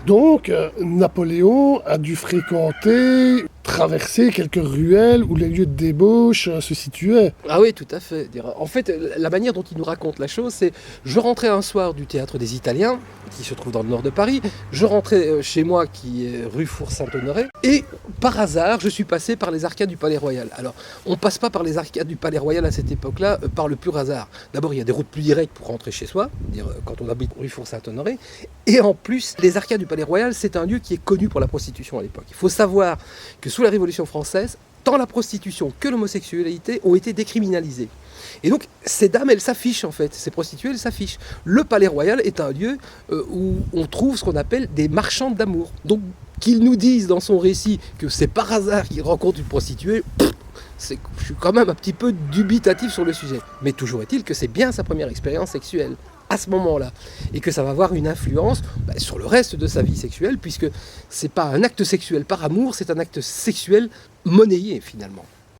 Donc, Napoléon a dû fréquenter, traverser quelques ruelles où les lieux de débauche se situaient. Ah oui, tout à fait. En fait, la manière dont il nous raconte la chose, c'est je rentrais un soir du théâtre des Italiens, qui se trouve dans le nord de Paris, je rentrais chez moi, qui est rue Four-Saint-Honoré, et par hasard, je suis passé par les arcades du Palais Royal. Alors, on passe pas par les arcades du Palais Royal à cette époque-là par le pur hasard. D'abord, il y a des routes plus directes pour rentrer chez soi, quand on habite rue Four-Saint-Honoré, et en plus, les arcades du Palais Royal, c'est un lieu qui est connu pour la prostitution à l'époque. Il faut savoir que sous la Révolution française, tant la prostitution que l'homosexualité ont été décriminalisées. Et donc, ces dames, elles s'affichent en fait, ces prostituées, elles s'affichent. Le Palais Royal est un lieu où on trouve ce qu'on appelle des marchandes d'amour. Donc, qu'ils nous disent dans son récit que c'est par hasard qu'il rencontre une prostituée, je suis quand même un petit peu dubitatif sur le sujet. Mais toujours est-il que c'est bien sa première expérience sexuelle à ce moment-là, et que ça va avoir une influence sur le reste de sa vie sexuelle, puisque c'est pas un acte sexuel par amour, c'est un acte sexuel monnayé finalement.